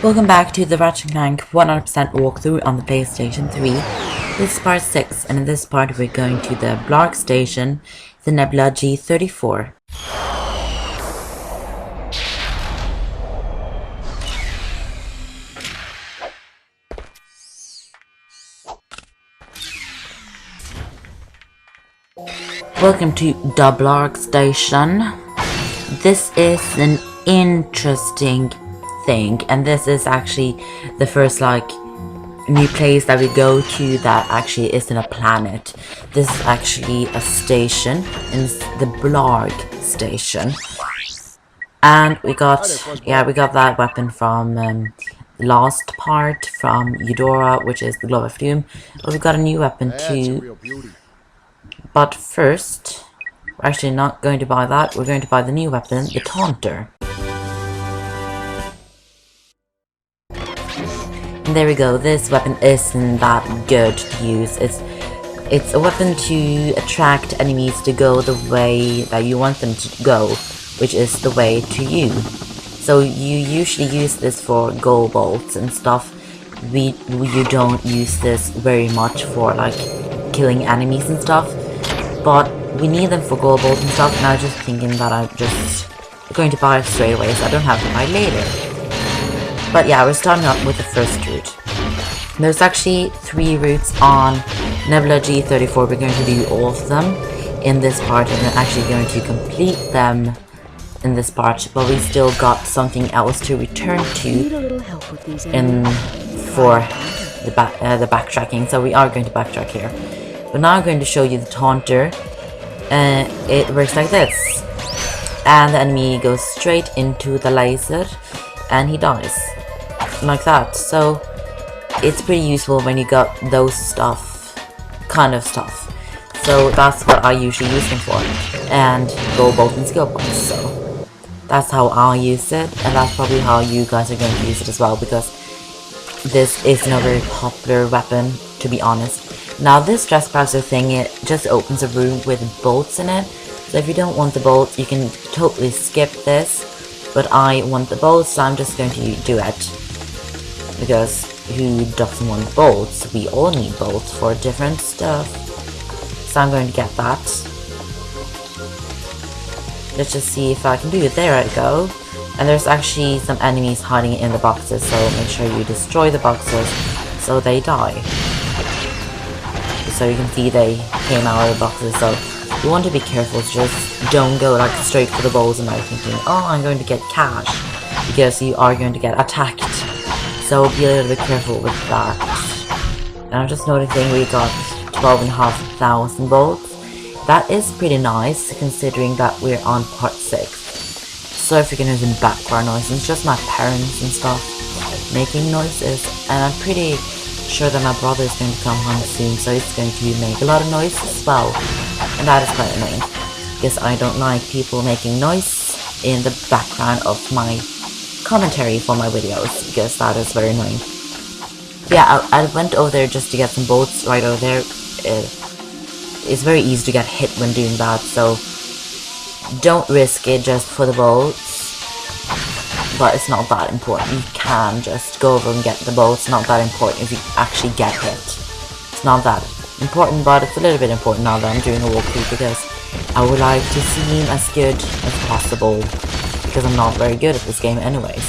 Welcome back to the Ratchet Clank 100% walkthrough on the PlayStation 3. This is part 6, and in this part we're going to the Blarg Station, the Nebula G34. Welcome to the Blarg Station. This is an interesting thing, and this is actually the first new place that we go to that actually isn't a planet. This is actually a station, and it's the Blarg Station. And we got that weapon from the last part from Eudora, which is the Glove of Doom. But we got a new weapon too. But first, we're actually not going to buy that. We're going to buy the new weapon, the Taunter. And there we go. This weapon isn't that good to use. It's a weapon to attract enemies to go the way that you want them to go, which is the way to you. So you usually use this for Gaggia Bolts and stuff. You don't use this very much for killing enemies and stuff, but we need them for Gaggia Bolts and stuff. And I was just thinking that I'm just going to buy it straight away, so I don't have to buy later. But yeah, we're starting up with the first route. There's actually 3 routes on Nebula G34. We're going to do all of them in this part, and we're actually going to complete them in this part. But we still got something else to return to for the backtracking. So we are going to backtrack here. But now I'm going to show you the Taunter. It works like this, and the enemy goes straight into the laser, and he dies. Like that. So it's pretty useful when you got those kind of stuff. So that's what I usually use them for, and Gaggia Bolts and skill points. So that's how I use it, and that's probably how you guys are going to use it as well, because this isn't a very popular weapon, to be honest. Now this Trespasser thing, it just opens a room with bolts in it. So if you don't want the bolts, you can totally skip this. But I want the bolts, so I'm just going to do it. Because who doesn't want bolts? We all need bolts for different stuff. So I'm going to get that. Let's just see if I can do it. There I go. And there's actually some enemies hiding in the boxes, so make sure you destroy the boxes so they die. So you can see they came out of the boxes, so you want to be careful. Just don't go straight for the balls and thinking, oh, I'm going to get cash, because you are going to get attacked. So be a little bit careful with that. And I'm just noticing we got 12,500 bolts. That is pretty nice, considering that we're on part 6. So if you can hear some background noise, it's just my parents and stuff making noises. And I'm pretty sure that my brother is going to come home soon, so it's going to make a lot of noise as well. And that is quite annoying, because I don't like people making noise in the background of my commentary for my videos, because that is very annoying. Yeah, I went over there just to get some bolts right over there. It's very easy to get hit when doing that, so don't risk it just for the bolts. But it's not that important. You can just go over and get the bolts. It's not that important if you actually get hit. It's not that important, but it's a little bit important now that I'm doing a walkthrough, because I would like to seem as good as possible, because I'm not very good at this game anyways.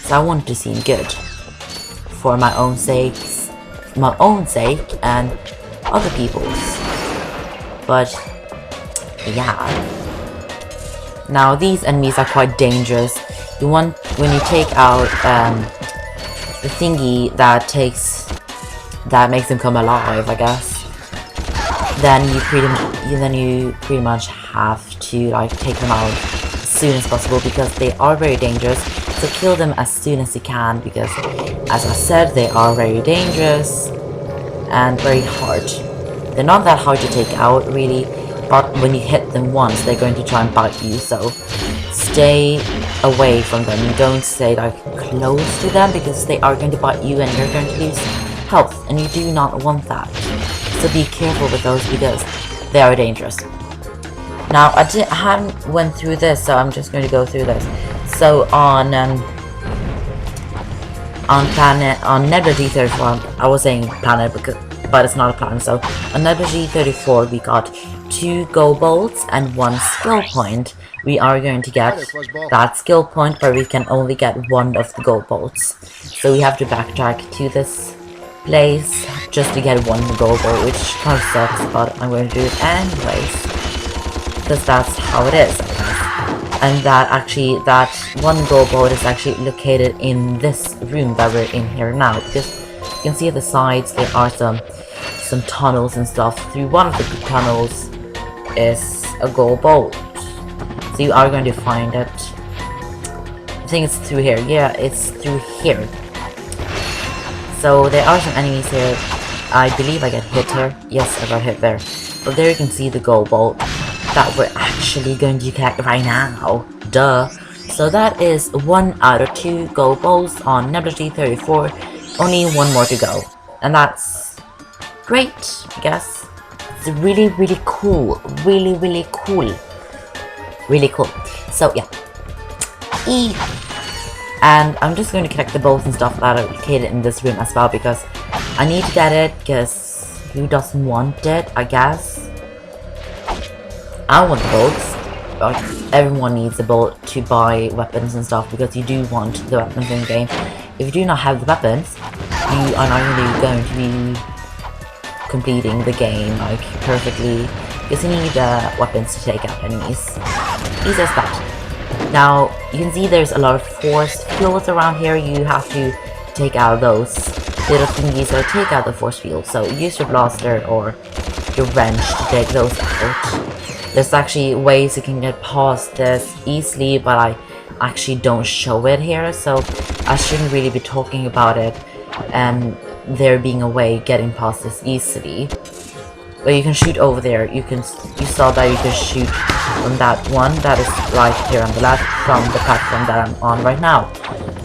So I want to seem good for my own sake, and other people's. But yeah. Now these enemies are quite dangerous. When you take out the thingy that makes them come alive, I guess, then you pretty much have to take them out as soon as possible, because they are very dangerous. So kill them as soon as you can, because as I said, they are very dangerous and very hard. They're not that hard to take out really, but when you hit them once, they're going to try and bite you. So stay away from them. Don't stay close to them, because they are going to bite you and you're going to lose health, and you do not want that. So be careful with those, because they are dangerous. Now I haven't went through this, so I'm just going to go through this. So on on Nebula G34, I was saying planet but it's not a planet. So on Nebula G34 we got 2 Go Bolts and 1 skill point. We are going to get that skill point, but we can only get 1 of the Go Bolts. So we have to backtrack to this place just to get 1 Go Bolt, which kind of sucks, but I'm going to do it anyways, because that's how it is, I guess. And that 1 Go Bolt is actually located in this room that we're in here now, because you can see at the sides there are some tunnels and stuff. Through one of the tunnels is a Go Bolt. So you are going to find it. I think it's through here. Yeah, it's through here. So there are some enemies here. I believe I get hit here. Yes, I got hit there. But there you can see the Go Bolt that we're actually going to collect right now. Duh. So that is 1 out of 2 Go Bolts on Nebula G34. Only 1 more to go. And that's great, I guess. It's really, really cool. Really, really cool. Really cool. So yeah. And I'm just going to collect the bolts and stuff that are located in this room as well, because I need to get it, because who doesn't want it, I guess. I want the bolts. Like, everyone needs a bolt to buy weapons and stuff, because you do want the weapons in the game. If you do not have the weapons, you are not really going to be completing the game like perfectly, because you need weapons to take out enemies. Easy as that. Now, you can see there's a lot of force fields around here. You have to take out those little thingies that take out the force field. So use your blaster or your wrench to take those out. There's actually ways you can get past this easily, but I actually don't show it here, so I shouldn't really be talking about it and there being a way getting past this easily. But you can shoot over there. You saw that you can shoot from that one that is right here on the left, from the platform that I'm on right now.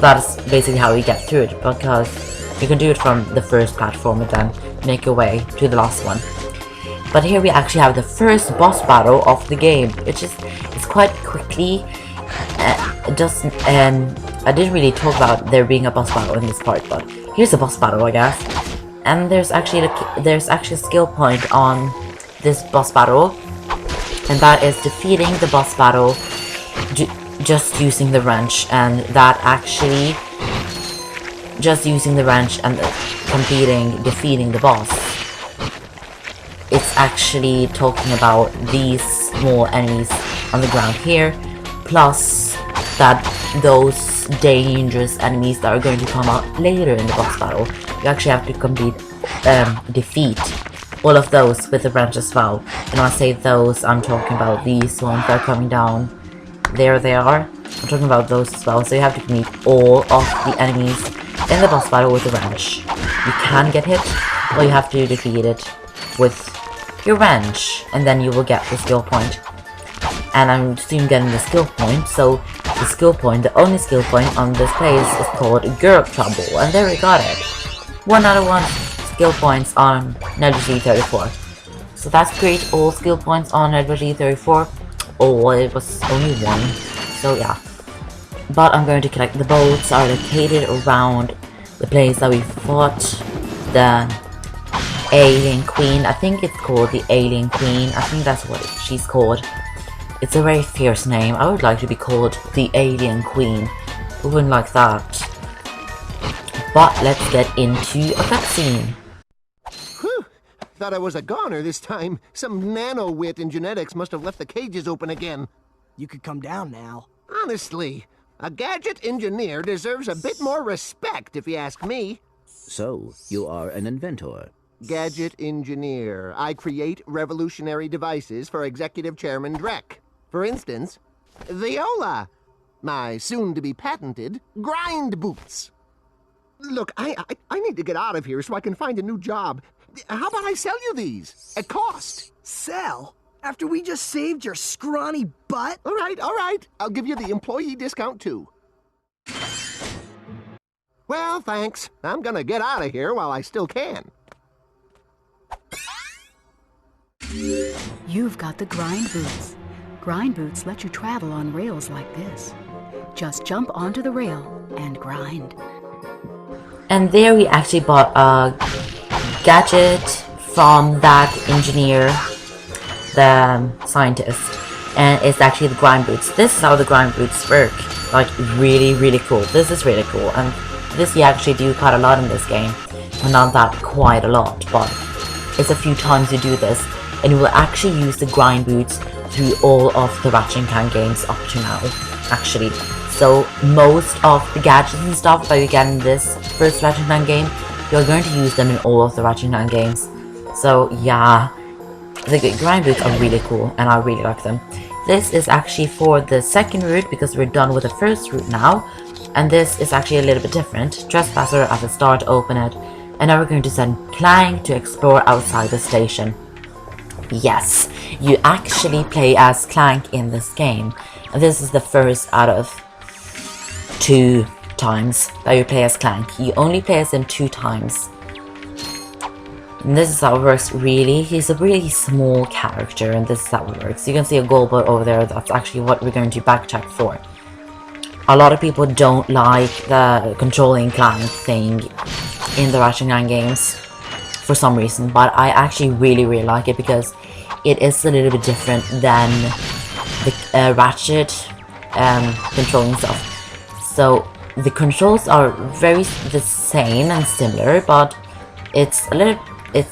That is basically how you get through it, because you can do it from the first platform and then make your way to the last one. But here we actually have the first boss battle of the game, which is quite quickly. I didn't really talk about there being a boss battle in this part, but here's a boss battle, I guess. And there's actually a skill point on this boss battle, and that is defeating the boss battle just using the wrench, and that actually just using the wrench and defeating the boss. It's actually talking about these small enemies on the ground here, plus those dangerous enemies that are going to come out later in the boss battle. You actually have to defeat all of those with the wrench as well. And when I say those, I'm talking about these ones that are coming down. There they are. I'm talking about those as well. So you have to meet all of the enemies in the boss battle with the wrench. You can get hit, or you have to defeat it with your wrench, and then you will get the skill point. And I'm soon getting the skill point, so the skill point, the only skill point on this place is called Gaggia Bolts, and there we got it. 1 out of 1 skill points on Nebula G34. So that's great, all skill points on Nebula G34. Oh, it was only 1, so yeah. But I'm going to collect the bolts are located around the place that we fought the Alien Queen. I think it's called the Alien Queen. I think that's what she's called. It's a very fierce name. I would like to be called the Alien Queen. Who wouldn't like that? But let's get into a cutscene. Whew! Thought I was a goner this time. Some nano-wit in genetics must have left the cages open again. You could come down now. Honestly, a gadget engineer deserves a bit more respect, if you ask me. So, you are an inventor. Gadget engineer. I create revolutionary devices for Executive Chairman Drek. For instance, Viola. My soon-to-be patented grind boots. Look, I need to get out of here so I can find a new job. How about I sell you these? At cost. Sell? After we just saved your scrawny butt? All right. I'll give you the employee discount, too. Well, thanks. I'm gonna get out of here while I still can. You've got the grind boots. Grind boots let you travel on rails like this. Just jump onto the rail and grind. And there we actually bought a gadget from that engineer, the scientist, and it's actually the grind boots. This is how the grind boots work. Like, really cool. This is really cool, and this you actually do quite a lot in this game. Well, not that quite a lot, but it's a few times you do this, and you will actually use the grind boots through all of the Ratchet and Clank games up to now, actually. So most of the gadgets and stuff that you get in this first Ratchet and Clank game, you're going to use them in all of the Ratchet and Clank games. So yeah, the grind boots are really cool, and I really like them. This is actually for the second route, because we're done with the first route now. And this is actually a little bit different. Trespasser at the start, open it. And now we're going to send Clank to explore outside the station. Yes, you actually play as Clank in this game. And this is the first out of 2 times that you play as Clank. You only play as him 2 times. And this is how it works, really. He's a really small character, and this is how it works. You can see a gold boat over there. That's actually what we're going to backtrack for. A lot of people don't like the controlling Clank thing in the Ratchet and Clank games for some reason, but I actually really like it because it is a little bit different than the Ratchet controlling stuff. So the controls are very the same and similar, but it's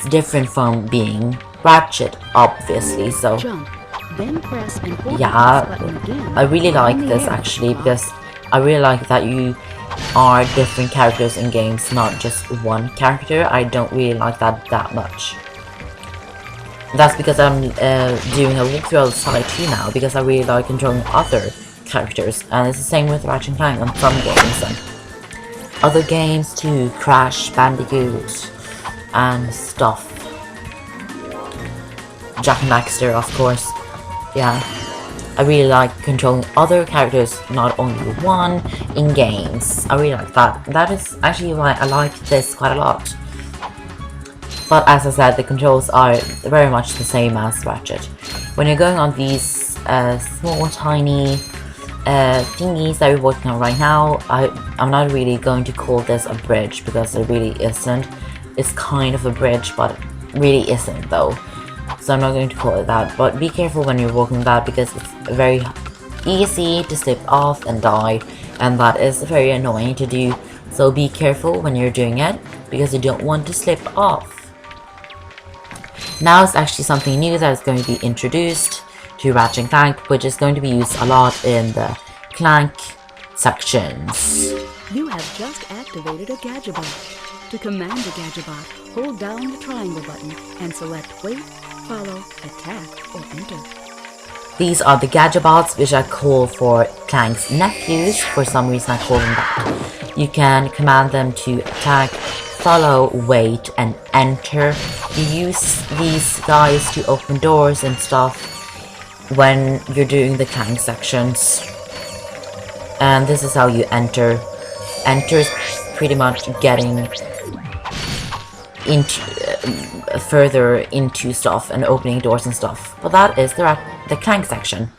different from being Ratchet, obviously. So Jump, then press and hold yeah, the button again I really like in the this air. actually, because I really like that you are different characters in games, not just one character. I don't really like that much. That's because I'm doing a walkthrough outside too now, because I really like controlling other characters, and it's the same with Ratchet and Clank on some games and other games too, Crash, Bandicoot, and stuff. Jack and Daxter, of course. Yeah, I really like controlling other characters, not only one, in games. I really like that. That is actually why I like this quite a lot. But as I said, the controls are very much the same as Ratchet. When you're going on these small, tiny thingies that we're working on right now, I'm not really going to call this a bridge, because it really isn't. It's kind of a bridge, but really isn't though. So I'm not going to call it that, but be careful when you're walking that, because it's very easy to slip off and die, and that is very annoying to do. So be careful when you're doing it, because you don't want to slip off. Now it's actually something new that is going to be introduced to Ratchet and Clank, which is going to be used a lot in the Clank sections. You have just activated a Gaggia Bolt. To command a Gaggia Bot, hold down the triangle button and select Wait, Follow, Attack, or Enter. These are the Gaggia Bolts, which I call for Clank's nephews. For some reason I call them that. You can command them to attack, follow, wait, and enter. You use these guys to open doors and stuff when you're doing the Clank sections. And this is how you enter. Enter is pretty much getting into further into stuff and opening doors and stuff. But that is the Clank section.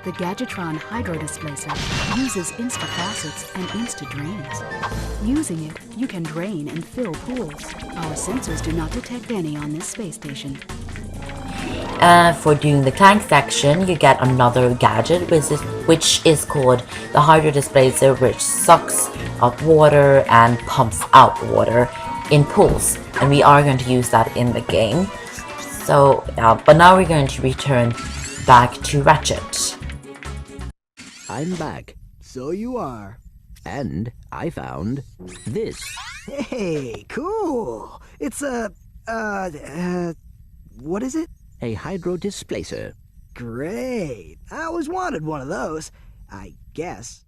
The Gadgetron Hydro Displacer uses Insta-Faucets and Insta-Drains. Using it, you can drain and fill pools. Our sensors do not detect any on this space station. For doing the Clank section, you get another gadget, which is called the Hydro Displacer, which sucks up water and pumps out water in pools. And we are going to use that in the game. So, but now we're going to return back to Ratchet. I'm back. So you are. And I found this. Hey, cool. It's a, what is it? A hydro displacer. Great. I always wanted one of those, I guess.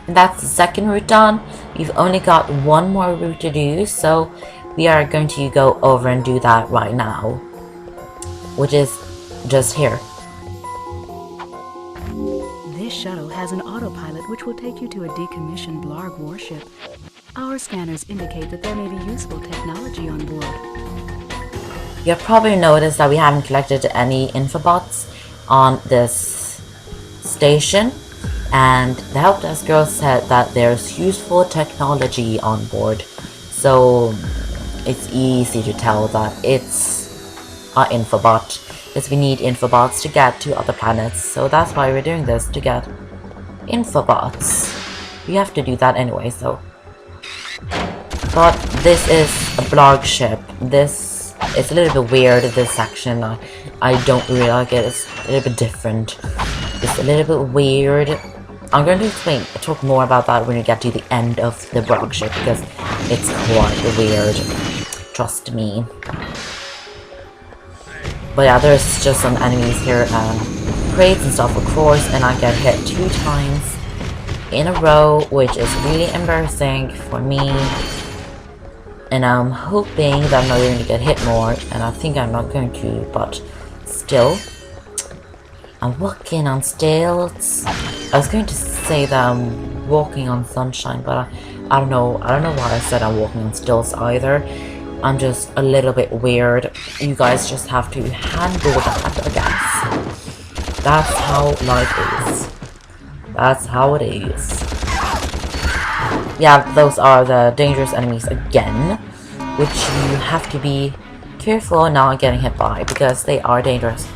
And that's the second route done. We've only got one more route to do, so we are going to go over and do that right now, which is just here. This shuttle has has an autopilot which will take you to a decommissioned Blarg warship. Our scanners indicate that there may be useful technology on board. You've probably noticed that we haven't collected any infobots on this station, and the help desk girl said that there's useful technology on board, so it's easy to tell that it's an infobot, because we need infobots to get to other planets, so that's why we're doing this, to get infobots. We have to do that anyway, so. But this is a Blarg ship. This is a little bit weird, this section. I don't really like it. It's a little bit different. It's a little bit weird. I'm going to talk more about that when we get to the end of the Blarg ship, because it's quite weird. Trust me. But yeah, there's just some enemies here and crates and stuff, of course, and I get hit 2 times in a row, which is really embarrassing for me. And I'm hoping that I'm not going to get hit more, and I think I'm not going to, but still. I'm walking on stilts. I was going to say that I'm walking on sunshine, but I don't know why I said I'm walking on stilts either. I'm just a little bit weird. You guys just have to handle that, I guess. That's how life is. That's how it is. Yeah, those are the dangerous enemies again, which you have to be careful not getting hit by, because they are dangerous,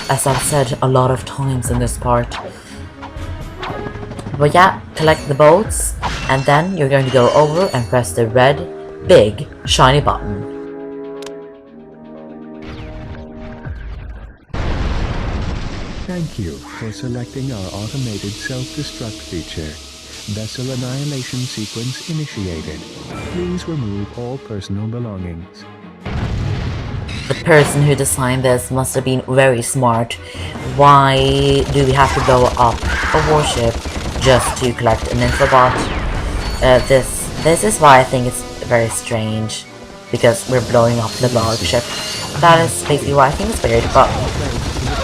as I've said a lot of times in this part. But yeah, collect the bolts, and then you're going to go over and press the red, big, shiny button. Thank you for selecting our automated self-destruct feature. Vessel annihilation sequence initiated. Please remove all personal belongings. The person who designed this must have been very smart. Why do we have to blow up a warship just to collect an infobot? This is why I think it's very strange, because we're blowing up the Blarg ship. That is basically why I think it's weird, but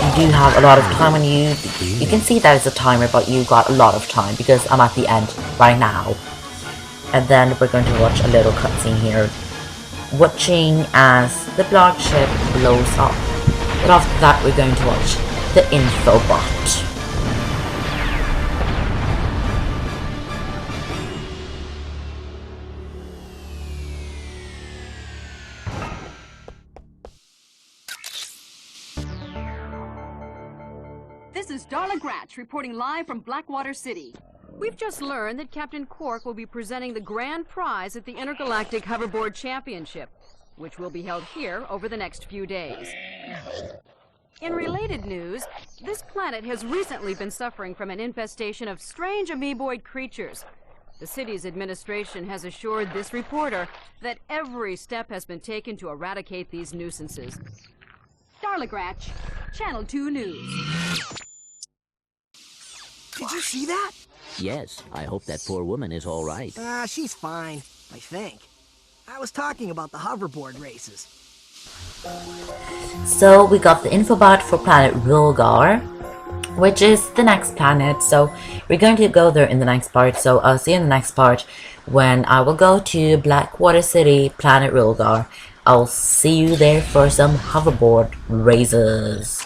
you do have a lot of time on you. You can see that it's a timer, but you got a lot of time, because I'm at the end right now. And then we're going to watch a little cutscene here, watching as the Blarg ship blows up. But after that, we're going to watch the infobot. This is Darla Gratch reporting live from Blackwater City. We've just learned that Captain Quark will be presenting the grand prize at the Intergalactic Hoverboard Championship, which will be held here over the next few days. In related news, this planet has recently been suffering from an infestation of strange amoeboid creatures. The city's administration has assured this reporter that every step has been taken to eradicate these nuisances. Darla Gratch, Channel 2 News. Did you see that? Yes, I hope that poor woman is all right. She's fine, I think. I was talking about the hoverboard races. So we got the infobot for planet Rilgar, which is the next planet. So we're going to go there in the next part. So I'll see you in the next part when I will go to Blackwater City, planet Rilgar. I'll see you there for some hoverboard races.